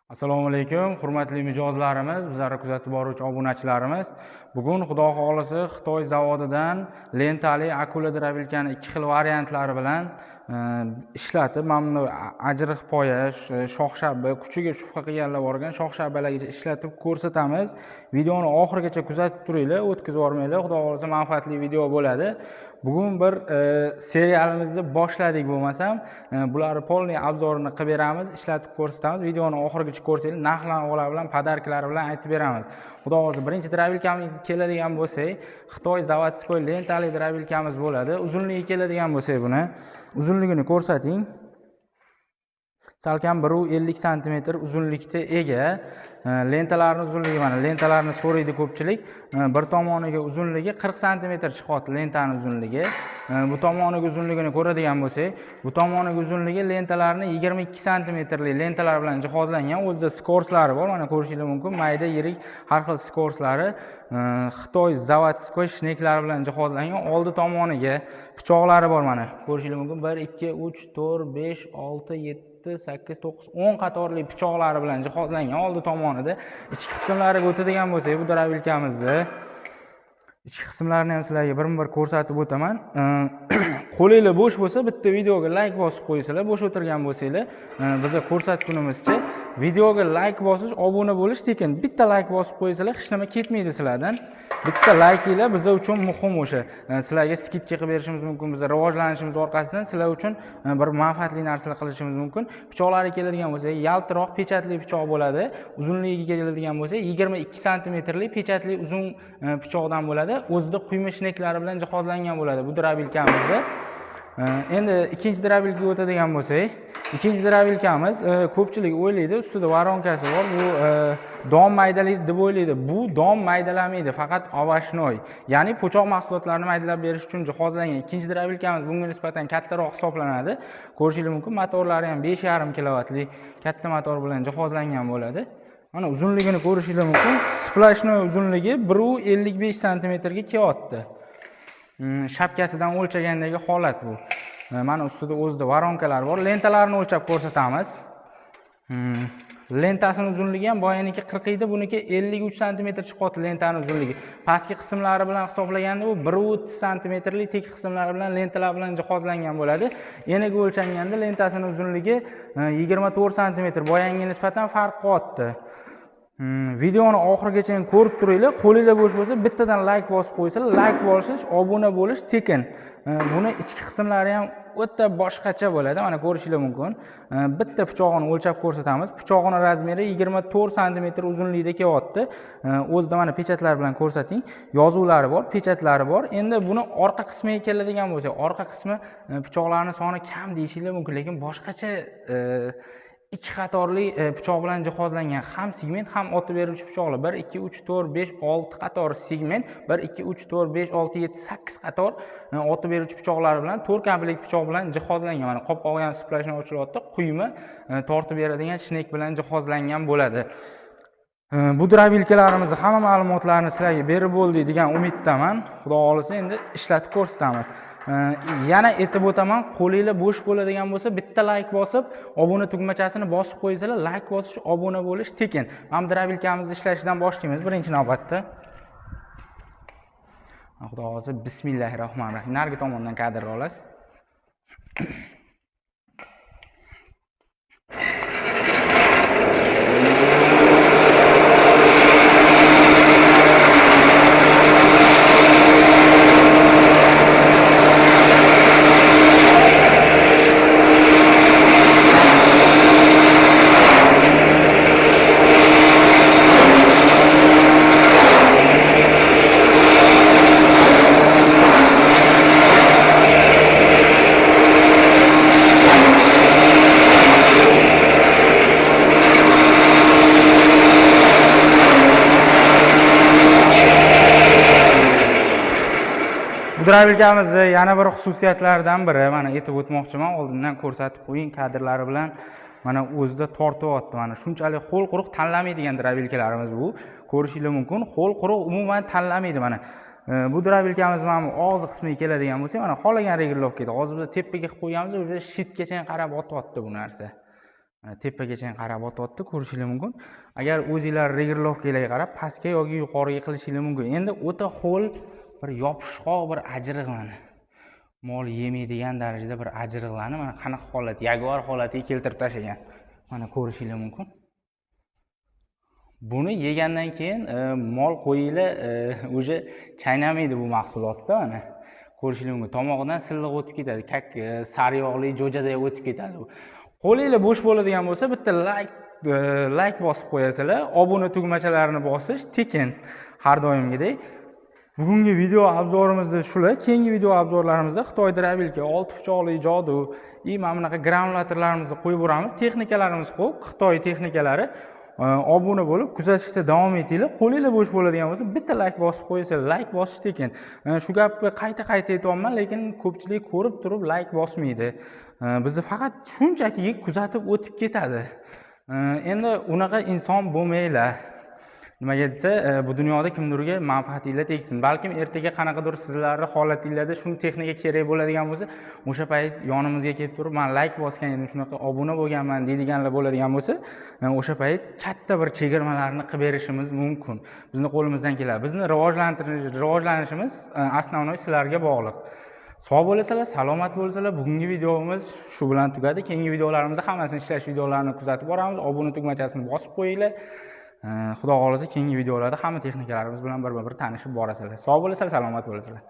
Assalomu alaykum, hurmatli mijozlarimiz, bizlarni kuzatib boruvchi obunachilarimiz. Bugun xudo xolisi Xitoy zavodidan lentali akuladrabilkani ikki xil variantlari bilan ishlatib, mana bu ajriq poya, shox-shabba, kuchiga shubha qilganlar borgan shox-shabbalargacha ishlatib ko'rsatamiz. Videoni oxirigacha kuzatib turinglar, o'tkazib yormanglar. Xudo xolisa manfaatli video bo'ladi. Bugun bir serialimizni boshladik bo'lmasam, bularni polniy obzorini qilib beramiz, ishlatib ko'rsatamiz. Videoni oxirigacha ko'rsanglar, narx-navolar bilan, podarkalari bilan aytib beramiz. Xudo xolisa birinchi drabilkamiz keladigan bo'lsak, Xitoy zavodskoy lentali drabilkamiz bo'ladi. Uzunligi keladigan bo'lsak, buni uzunligini ko'rsating. Salkam 150 sm uzunlikda ega. Lentalarning uzunligi mana lentalarni so'raydi ko'pchilik. Bir tomoniga uzunligi 40 sm chiqadi lentaning uzunligi. Bu tomoniga uzunligini ko'radigan bo'lsak, bu tomoniga uzunligi lentalarning 22 sm lik lentalar bilan jihozlangan. O'zida skorslari bor, mana ko'rishingiz mumkin. Mayda, yirik har xil skorslari Xitoy zavodskoy shneklari bilan jihozlangan. Oldi tomoniga pichoqlari bor, mana ko'rishingiz mumkin. 1 2 3 4 5 6 7 8 9 10 qatorli pichoqlari bilan jihozlangan. Oldi tomonida ichki qismlariga o'tadigan bo'lsak, bu drabilkamizni ichki qismlarini ham sizlarga bir ko'rsatib o'taman. Qo'linglar bo'sh bo'lsa, bitta videoga like bosib qo'ysanglar, bo'sh o'tirgan bo'lsanglar, bizga ko'rsatgunimizcha videoga like bosish, obuna bo'lish tekin. Bitta like bosib qo'ysanglar, hech nima ketmaydi sizlardan. Bitta laykinglar bizlar uchun muhim o'sha. Sizlarga skidka qilib berishimiz mumkin, bizlar rivojlanishimiz orqasidan sizlar uchun bir manfaatli narsalar qilishimiz mumkin. Pichoqlariga keladigan bo'lsak, yaltiroq pechatli pichoq bo'ladi. Uzunligiga keladigan bo'lsak, 22 sm lik pechatli uzun pichoqdan bo'ladi. O'zida quyma shneklari bilan jihozlangan bo'ladi bu drabilkamizda. Endi ikkinchi drabilkaga o'tadigan bo'lsak, ikkinchi drabilkamiz ko'pchilik o'ylaydi, ustida varonkasi bor. Bu dom maydalaydi deb o'ylaydi. Bu dom maydalamaydi, faqat ovashnoy. Ya'ni po'choq mahsulotlarini maydalab berish uchun jihozlangan. Ikkinchi drabilkamiz bunga nisbatan kattaroq hisoblanadi. Ko'rishingiz mumkin, motorlari ham 5,5 kilovatlik katta motor bilan jihozlangan bo'ladi. Mana uzunligini ko'rishingiz mumkin. Splashnoy uzunligi 1.55 sm ga kelyapti. Shapkasidan o'lchagandagi holat bu. Mana ustida o'zida varonkalar bor. Lentalarni o'lchab ko'rsatamiz. Lentasining uzunligi ham boyaniki 40 edi, buniki 53 sm chiqadi lentaning uzunligi. Pastki qismlari bilan hisoblaganda bu 1.30 sm lik, tek qismlari bilan lentalar bilan jihozlangan bo'ladi. Eniga o'lchanganda lentasining uzunligi 24 sm, boyanga nisbatan farq qilyapti. Videoni oxirigacha ko'rib turinglar. Qo'linglar bo'sh bo'lsa, bittadan like bosib qo'ysanglar, like bosish, obuna bo'lish tekin. Buni ichki qismlari ham o'ta boshqacha bo'ladi. Mana ko'rishingiz mumkin. Bitta pichog'ini o'lchab ko'rsatamiz. Pichog'ining razmeri 24 sm uzunlikda kelyapti. O'zida mana pechatlar bilan ko'rsating. Yozuvlari bor, pechatlari bor. Endi buni orqa qismiga keladigan bo'lsak, orqa qismi pichoqlarning soni kam deyishinglar mumkin, lekin boshqacha ikki qatorli pichoq bilan jihozlangan, ham segment ham otib beruvchi pichoqlar. 1 2 3 4 5 6 qator segment, 1 2 3 4 5 6 7 8 qator otib beruvchi pichoqlar bilan 4 komplekt pichoq bilan jihozlangan. Mana qop-qog'i ham splashni ochilyapti, quyma tortib beradigan shnek bilan jihozlangan bo'ladi. Bu drabilkalarimizni hamma ma'lumotlarni sizlarga berib bo'ldik degan umiddaman. Xudo xolisa endi ishlatib ko'rsatamiz. Yana aytib o'taman, qo'linglar bo'sh bo'ladigan bo'lsa, bitta like bosib, obuna tugmachasini bosib qo'ysanglar, like bosish, obuna bo'lish tekin. Mana drabilkamizni ishlashidan boshlaymiz birinchi navbatda. Xudo xolisa bismillahirrohmanirrohim. Narigi tomondan kadr olasiz. Drabilkamizni yana bir xususiyatlaridan biri, mana aytib o'tmoqchiman, oldindan ko'rsatib qo'ying kadrlari bilan. Mana o'zida tortyapti. Mana shunchalik qo'l quruq tanlamaydigan drabilkalarimiz bu. Ko'rishingiz mumkin, qo'l quruq umuman tanlamaydi. Mana bu drabilkamiz mana og'zi qismiga keladigan bo'lsa, mana xolagan regulovkada hozir biz tepaga qilib qo'yganmiz, o'zi shitgacha qarab o'tyapti bu narsa. tepagacha qarab o'tyapti, ko'rishingiz mumkin. Agar o'zingizlar regulovkalarga qarab pastga yoki yuqoriga qilishingiz mumkin. Endi o'ta ho'l bir yopishqoq bir ajriqlarni mol yemaydigan darajada bir ajriqlarni mana qanaqa holat, yaguar holatiga keltirib tashlagan. Mana ko'rishingiz mumkin. Buni yegandan keyin mol qo'yinglar o'sha chaynamaydi bu mahsulotda mana. Ko'rishingiz mumkin. Tomog'idan silliq o'tib ketadi, kak sariyog'li jo'jaday o'tib ketadi. Qo'linglar bo'sh bo'ladigan bo'lsa, bitta like bosib qo'yasizlar, obuna tugmachalarini bosish tekin har doimgidek. Bugungi video obzorimizda shular. Keyingi video obzorlarimizda Xitoy Drabilka 6 pichoqli jodu, mana bunaqa granulatorlarimizni qo'yib boramiz. Texnikalarimiz ko'p, Xitoy texnikalari. Obuna bo'lib kuzatishda davom etinglar. Qo'linglar bo'sh bo'ladigan bo'lsa, bitta like bosib qo'yasizlar. Like bosish tekin. Shu gapni qayta aytayapman, lekin ko'pchilik ko'rib turib like bosmaydi. Bizni faqat shunchaki kuzatib o'tib ketadi. Endi unaqa inson bo'lmanglar. Nimaga desa, bu dunyoda kimdirga manfaatinglar tegsin. Balkim ertaga qanaqadir sizlarning holatingizda shunday texnika kerak bo'ladigan bo'lsa, o'sha payt yonimizga kelib turib, men like bosgan edim, shunaqa obuna bo'lganman deydiganlar bo'ladigan bo'lsa, o'sha payt katta bir chegirmalarni qilib berishimiz mumkin. Bizning qo'limizdan keladi. Bizni rivojlanishimiz asosiy sizlarga bog'liq. Sog' bo'lasizlar, salomat bo'lasizlar. Bugungi videomiz shu bilan tugadi. Keyingi videolarimizda hammasini ishlash videolarini kuzatib boramiz. Obuna tugmachasini bosib qo'yinglar. Xudo xolasa keyingi videolarda hamma texnikalarimiz bilan bir tanishib borasizlar. Sog' bo'lasizlar, salomat bo'lasizlar.